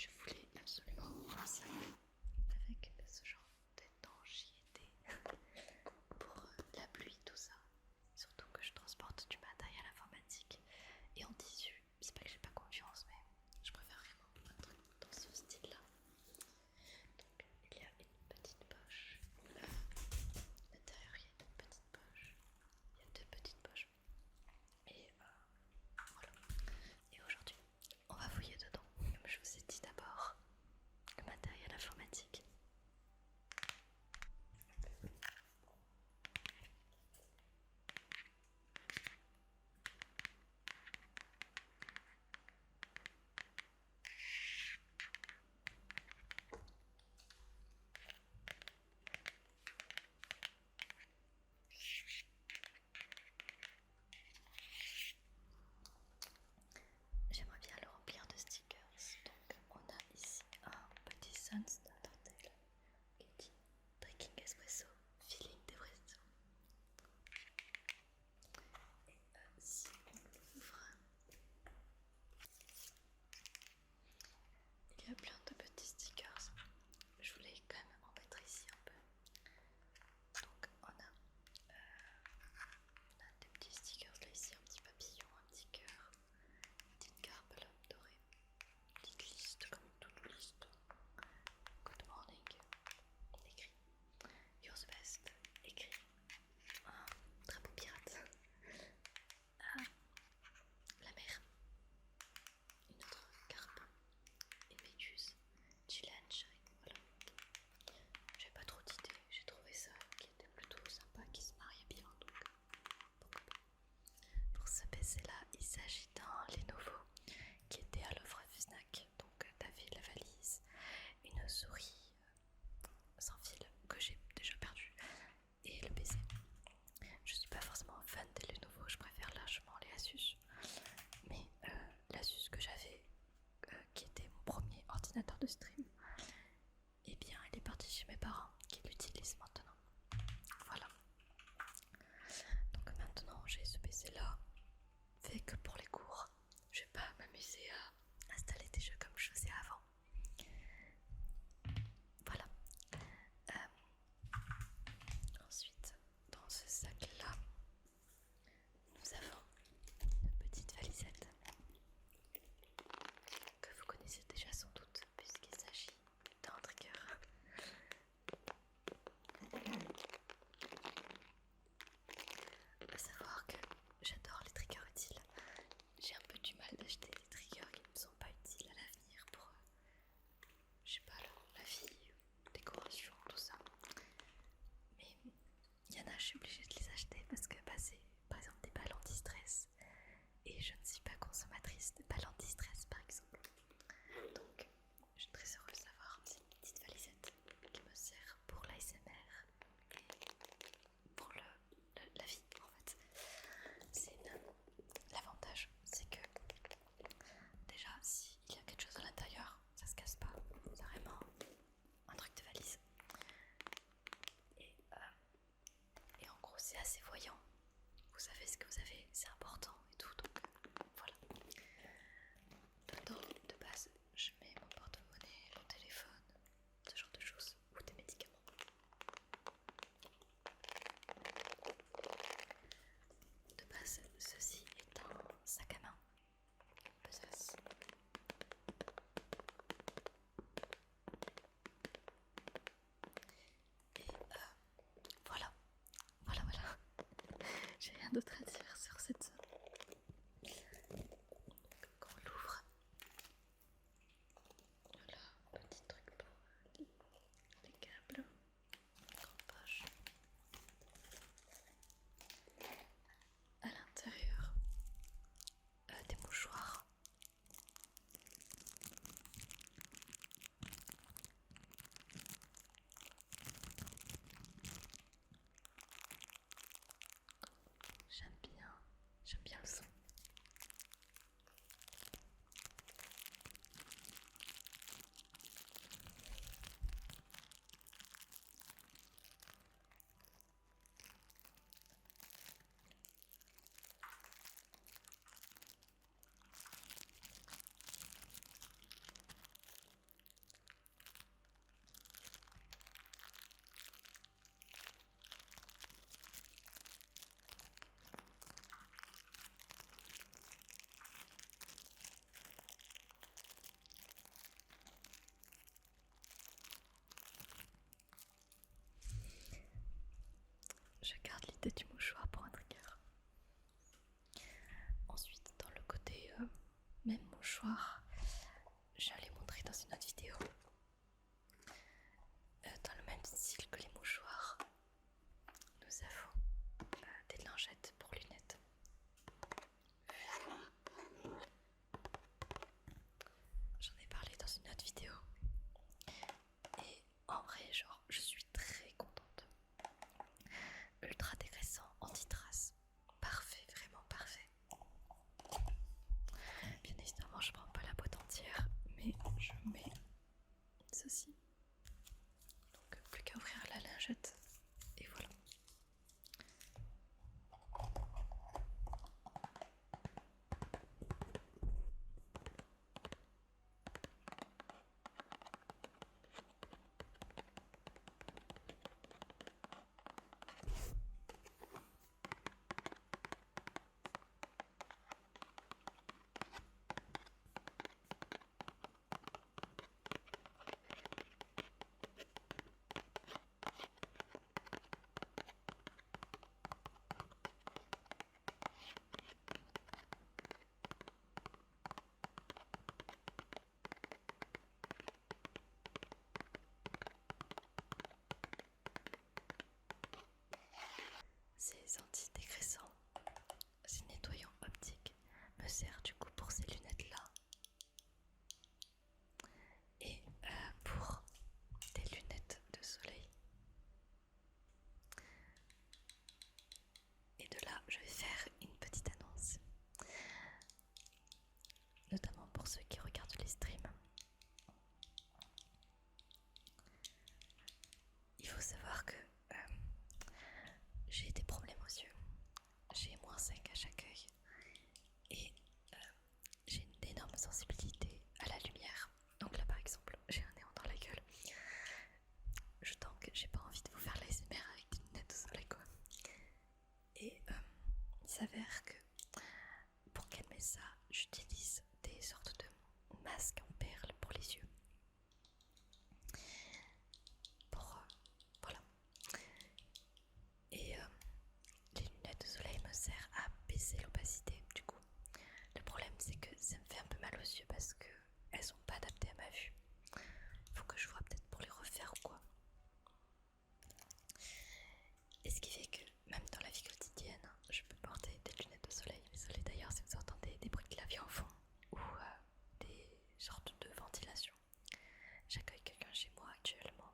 je voulais absolument un sac avec ce genre d'étanchéité pour la pluie, tout ça. Surtout que je transporte du matériel informatique et en tissu. C'est pas que j'ai pas confiance, mais je préfère vraiment un truc dans ce style-là. Donc il y a une petite poche. À l'intérieur, il y a une petite poche. Il y a deux petites poches. Et voilà. Et aujourd'hui, on va fouiller dedans. Comme je vous ai dit d'abord, le matériel informatique. J'aimerais bien le remplir de stickers. Donc on a ici un petit Suns d'Intertel qui dit Drinking Espresso, Feeling d'Espresso. Et si on l'ouvre, il y a plein de petits stickers. Je voulais quand même en mettre ici un peu. Donc on a des petits stickers là ici, un petit papillon, un petit cœur, une petite carpe là, dorée, une petite liste comme toute liste. Good morning, écrit. Yours best, écrit. Un très beau pirate. La mer. Une autre carpe. Une méduse. Challenge. Voilà. J'avais pas trop d'idées. J'ai trouvé ça qui était plutôt sympa, qui se mariait bien. Donc pourquoi pas. Pour ce PC là, il s'agit d'un Lenovo qui était à l'offre Fnac. Donc t'avais la valise, une souris sans fil que j'ai déjà perdu et le PC. Je suis pas forcément fan des Lenovo, je préfère largement les Asus. Mais l'Asus que j'avais, qui était mon premier ordinateur de stream, eh bien il est parti chez mes parents qui l'utilisent maintenant. Voilà. Donc maintenant j'ai ce PC là, fait que pour les cours, je vais pas m'amuser à installer des jeux comme je faisais avant. Voilà. Ensuite, dans ce sac là, nous avons une petite valisette que vous connaissez déjà sans doute puisqu'il s'agit d'un trigger. À savoir que j'adore les triggers utiles. J'ai un peu du mal d'acheter des triggers qui ne sont pas utiles à l'avenir pour, je sais pas, la vie, décoration, tout ça. Mais il y en a, je suis obligée de les acheter parce que c'est par exemple des balles anti-stress. Et je ne suis pas consommatrice de balles anti-stress par exemple. Donc je suis très heureuse d'avoir cette petite valisette qui me sert pour l'ASMR et pour la vie en fait. L'avantage c'est que déjà s'il y a quelque chose à l'intérieur, ça se casse pas. C'est vraiment un truc de valise. Et en gros c'était du mouchoir pour un trigger. Ensuite, dans le côté même mouchoir, j'allais montrer dans une autre vidéo. Dans le même style que les mouchoirs, nous avons des lingettes pour lunettes. J'en ai parlé dans une autre vidéo. Et en vrai, genre, je suis très contente. Ultra dégraissant, anti-trace. Parfait, vraiment parfait. Bien évidemment, je prends pas la boîte entière, mais je mets ceci. Donc, plus qu'à ouvrir la lingette. Et voilà. Ces antidégraissants, ces nettoyants optiques me servent du coup pour ces lunettes là et pour des lunettes de soleil. Et de là, je vais faire une petite annonce, notamment pour ceux qui regardent les streams. Il faut savoir que j'ai des problèmes aux yeux. J'ai -5 à chaque œil et j'ai une énorme sensibilité à la lumière. Donc là par exemple, j'ai un néon dans la gueule. Je tanque, j'ai pas envie de vous faire l'ASMR avec des lunettes au soleil quoi. Et il s'avère que pour calmer ça, j'utilise des sortes de masques en perles pour les yeux. Voilà. Et les lunettes de soleil me servent à baisser l'opacité du coup. Le problème c'est que ça me fait un peu mal aux yeux parce que elles sont pas adaptées à ma vue. Faut que je vois peut-être pour les refaire ou quoi. Et ce qui fait que même dans la vie quotidienne, je peux porter des lunettes de soleil. Désolée d'ailleurs si vous entendez des bruits de clavier en fond ou des sortes de ventilation. J'accueille quelqu'un chez moi actuellement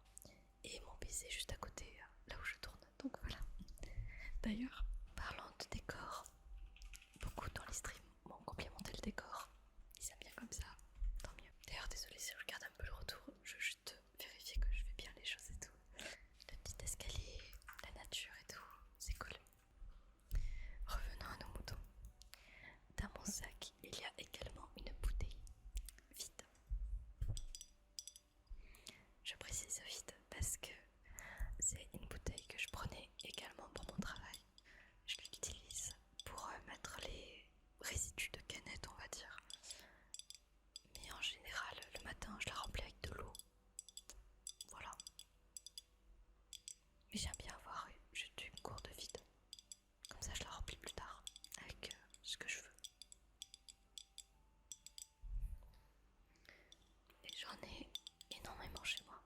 et mon PC est juste à côté, là où je tourne. Donc voilà. D'ailleurs, parlant de décor, beaucoup dans les streams m'ont complimenté le décor. Ils aiment bien comme ça, tant mieux. D'ailleurs, désolée si je regarde un peu le retour, je veux juste vérifier que je fais bien les choses et tout. Le petit escalier, la nature et tout, c'est cool. Revenons à nos moutons. Dans mon sac, il y a également une bouteille vide. Je précise vide parce que c'est une bouteille que je prenais également pour mon travail. Je l'utilise pour mettre les résidus de canettes, on va dire. Mais en général, le matin, je la remplis avec de l'eau. Voilà. Mais j'aime bien avoir juste une gourde vide. Comme ça, je la remplis plus tard avec ce que je veux. Et j'en ai énormément chez moi.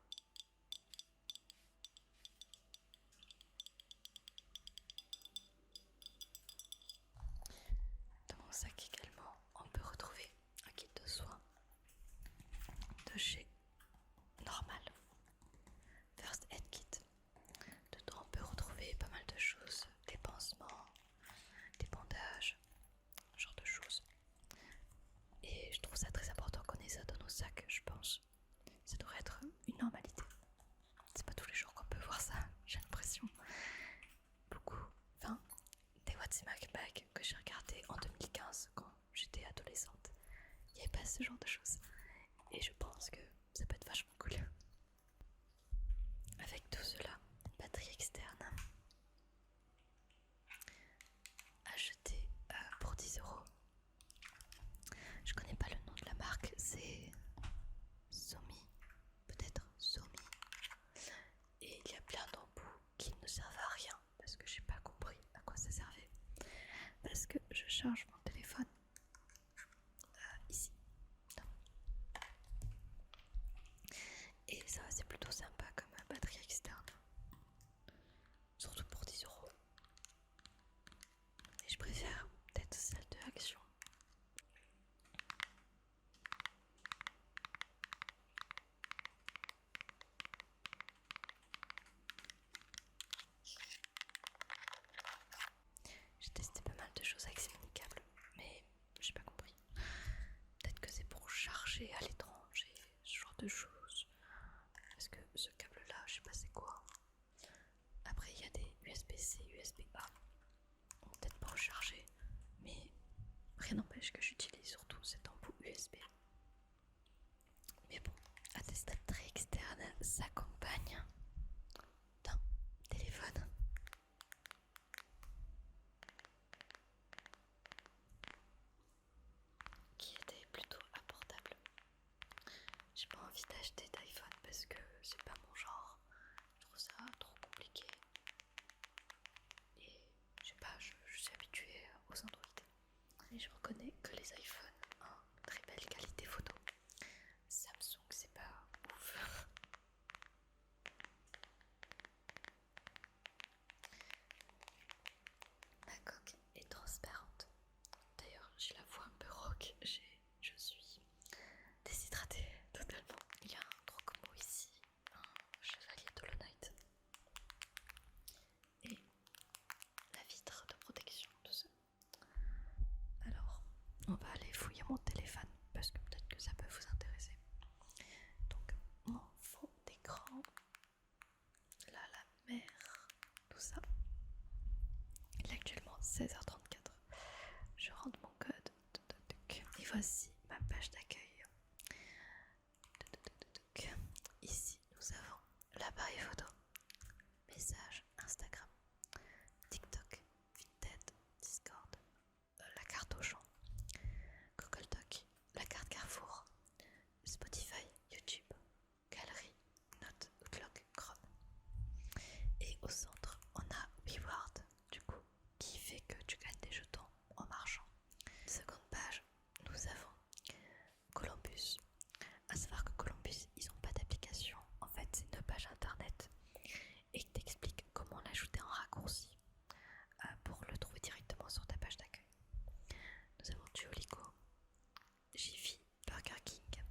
Dans mon sac également, on peut retrouver un kit de soins de chez Normal. First Aid Kit. Dedans, charge mon téléphone ici. Et ça c'est plutôt sympa comme batterie externe. Surtout pour 10 €. Et je préfère peut-être celle de Action. J'ai testé pas mal de choses avec ces mini-câbles, mais j'ai pas compris. Peut-être que c'est pour charger à l'étranger, ce genre de choses. Parce que ce câble-là, je sais pas c'est quoi. Après, il y a des USB-C, USB-A. Peut-être pour recharger, mais rien n'empêche que j'utilise surtout cet embout USB. Mais bon, attestateur externe s'accompagne d'un téléphone. Qui était plutôt abordable. J'ai pas envie d'acheter d'iPhone parce que c'est pas mon genre. Je trouve ça trop compliqué. Et je sais pas, je suis habituée aux Android. Et je reconnais que les iPhones ont très belle qualité photo. Samsung, c'est pas ouf. Ma coque est transparente. D'ailleurs, j'ai la voix un peu rauque. Je suis déshydratée totalement. Il y a un croque-mot ici, un chevalier d'Hollow-Knight. Et la vitre de protection, tout ça. Alors, on va aller fouiller mon téléphone parce que peut-être que ça peut vous intéresser. Donc, mon fond d'écran, là, la mer, tout ça. Il est actuellement 16h34. Je rentre mon code. Et voici ma page d'accueil. Ici, nous avons l'appareil photo, message, Instagram, TikTok, Vinted, Discord, la carte Auchan, Google Doc, la carte Carrefour, Spotify, YouTube, Galerie, Notes, Outlook, Chrome. Et au centre, on a Reward, du coup, qui fait que tu gagnes des jetons en marchant. Seconde page, nous avons Columbus. À savoir que Columbus, ils n'ont pas d'application. En fait, c'est une page internet et ils t'expliquent comment l'ajouter en raccourci pour le trouver directement sur ta page d'accueil. Nous avons Duolingo, Jiffy, Burger King.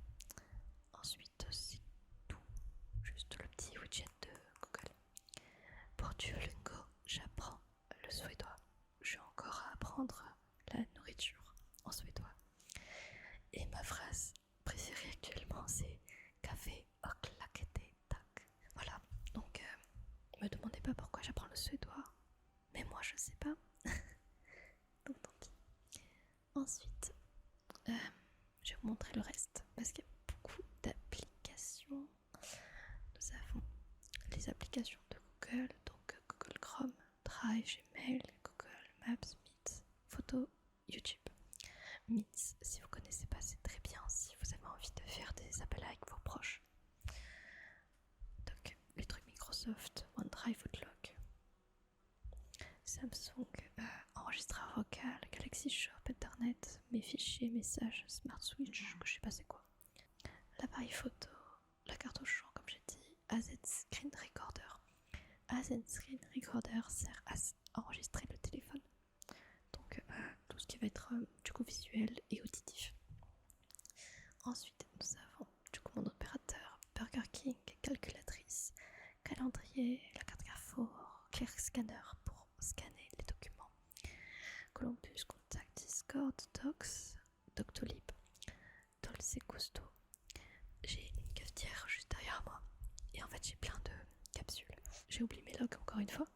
Ensuite, c'est tout, juste le petit widget de Google. Pour Duolingo, j'apprends le suédois. J'ai encore à apprendre la nourriture en suédois. Et ma phrase préférée actuellement, c'est café och lakete tak. Voilà, donc me demandez pas pourquoi j'apprends le suédois, mais moi je sais pas. Donc tant pis. Ensuite, je vais vous montrer le reste parce qu'il y a beaucoup d'applications. Nous avons les applications de Google, donc Google Chrome, Drive, Gmail, Google Maps, Meet, Photo, YouTube. Meet, si vous connaissez pas, c'est très bien si vous avez envie de faire des appels avec vos proches. Donc les trucs Microsoft, OneDrive, Outlook, Samsung, enregistreur vocal, Galaxy Shop, Internet, mes fichiers, messages, Smart Switch, que je sais pas c'est quoi. L'appareil photo, la carte Auchan comme j'ai dit, AZ Screen Recorder. AZ Screen Recorder sert à enregistrer le téléphone. Donc tout ce qui va être du coup visuel et auditif. Ensuite nous avons du coup mon opérateur, Burger King, calculatrice, calendrier, la carte Carrefour, Clear Scanner pour scanner les documents, Columbus, Contact, Discord, Docs, Doctolib, Dolce Gusto. J'ai une cafetière juste derrière moi et en fait j'ai plein de capsules. J'ai oublié mes logs encore une fois.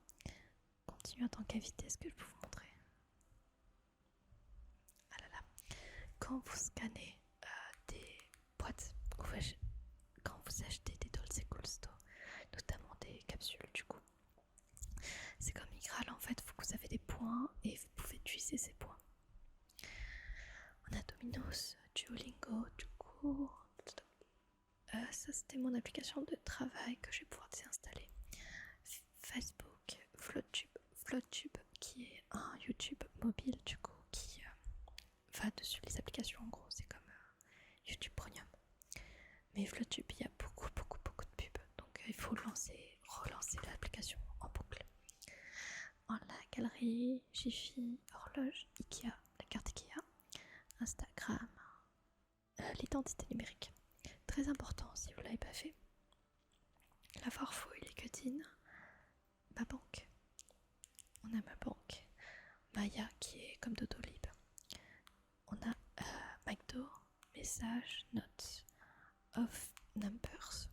Continue en tant qu'invité, est-ce que je peux vous montrer? Ah là là. Quand vous scannez des boîtes, quand vous achetez des Dolce Gusto, notamment des capsules du coup, c'est comme Migral en fait, vous avez des points et vous pouvez utiliser ces points. On a Domino's, Duolingo du coup. Ça c'était mon application de travail que je vais pouvoir désinstaller. Facebook, Flottube qui est un YouTube mobile du coup qui galerie, Jiffy, horloge, Ikea, la carte Ikea, Instagram, l'identité numérique. Très important si vous ne l'avez pas fait. La Farfouille, les cutines, ma banque. On a ma banque. Maya qui est comme Doctolib. On a McDo, message, notes, Off Numbers.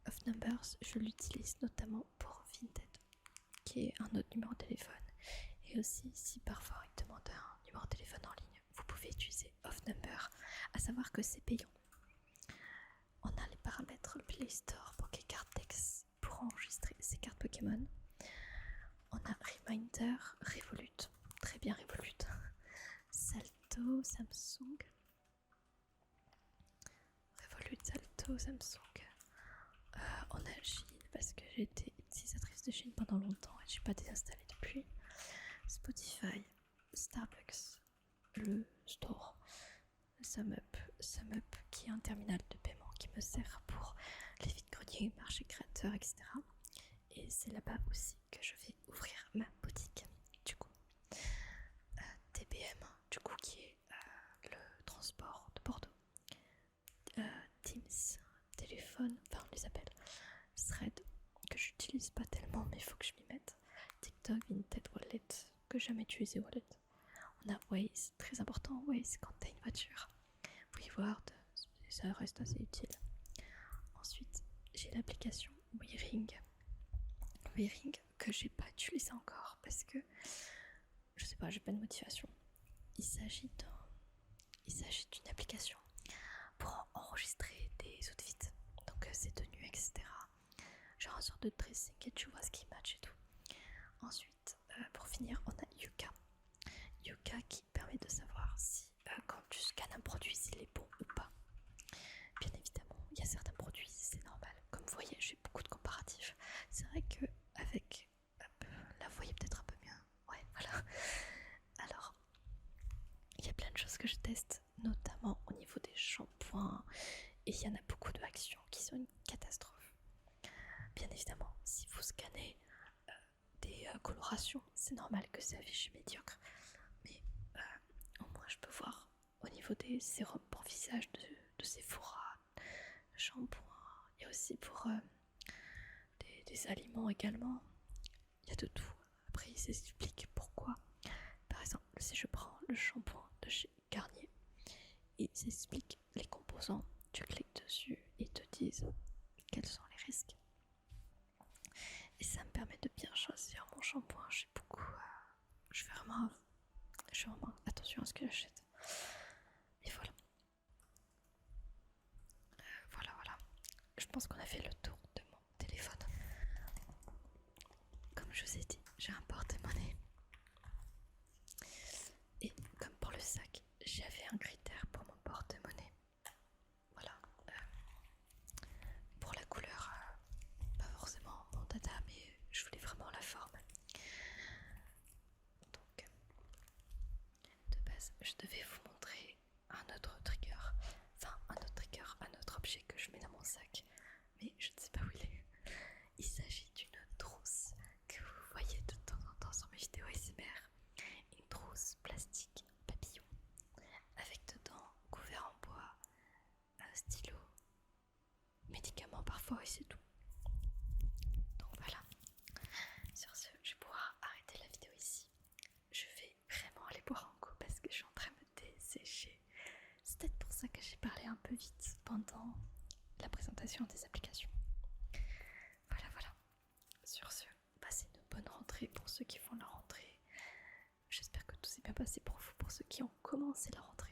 Off Numbers, je l'utilise notamment pour Vinted, qui est un autre numéro de téléphone. Et aussi, si parfois il demande un numéro de téléphone en ligne, vous pouvez utiliser Off Number, à savoir que c'est payant. On a les paramètres Play Store pour Pokécartex pour enregistrer ces cartes Pokémon. On a Reminder, Revolut, très bien Revolut. Salto, Samsung. Revolut, Salto, Samsung. On a Chine parce que j'ai été utilisatrice de Chine pendant longtemps et je n'ai pas désinstallé depuis. Spotify, Starbucks, le store, SumUp qui est un terminal de paiement qui me sert pour les vides-greniers, marché créateur, etc. Et c'est là-bas aussi que je vais ouvrir ma boutique. Du coup, TBM, du coup qui est le transport de Bordeaux. Teams, téléphone, enfin on les appelle Thread, que j'utilise pas tellement mais il faut que je m'y mette. TikTok, Vinted, Wallet, que j'ai jamais utilisé Wallet. On a Waze, très important Waze quand t'as une voiture. WeWord, ça reste assez utile. Ensuite, j'ai l'application WeRing que j'ai pas utilisé encore parce que je sais pas, j'ai pas de motivation. Il s'agit d'une application pour enregistrer des outfits, donc ses tenues, etc. Genre une sorte de dressing et tu vois ce qui match et tout. Ensuite, pour finir, on a Yuka qui permet de savoir si quand tu scannes un produit s'il est bon ou pas. Bien évidemment, il y a certains produits, c'est normal. Comme vous voyez, j'ai beaucoup de comparatifs. C'est vrai que avec là vous voyez peut-être un peu mieux. Ouais, voilà. Alors, il y a plein de choses que je teste, notamment au niveau des shampoings. Et il y en a beaucoup de actions qui sont une catastrophe. Bien évidemment, si vous scannez des colorations, c'est normal que ça affiche médiocre. Mais au moins je peux voir au niveau des sérums pour visage de Sephora, shampoing, il y a aussi pour des aliments également, il y a de tout. Après il s'explique pourquoi. Par exemple, si je prends le shampoing de chez Garnier, il s'explique les composants, tu cliques dessus et ils te disent quels sont les risques. Et ça me permet de bien choisir mon shampoing. Je fais vraiment attention à ce que j'achète. Et voilà. Voilà. Je pense qu'on a fait le tour de mon téléphone. Comme je vous ai dit, j'ai un porte-monnaie. Et comme pour le sac, j'avais un critère pour mon porte-monnaie. Voilà. Pour la couleur, pas forcément mon dada, mais je voulais vraiment la forme. Donc, de base, je devais vous montrer un autre trigger. Enfin, un autre objet que je mets dans mon sac. Mais je ne sais pas où il est. Il s'agit d'une trousse que vous voyez de temps en temps sur mes vidéos ASMR. Une trousse plastique papillon avec dedans couvert en bois, un stylo, médicaments parfois et c'est tout. Donc voilà. Sur ce, je vais pouvoir arrêter la vidéo ici. Je vais vraiment aller boire un coup parce que je suis en train de me dessécher. C'est peut-être pour ça que j'ai parlé un peu vite pendant la présentation des applications. Voilà. Sur ce, passez une bonne rentrée pour ceux qui font la rentrée. J'espère que tout s'est bien passé pour vous, pour ceux qui ont commencé la rentrée.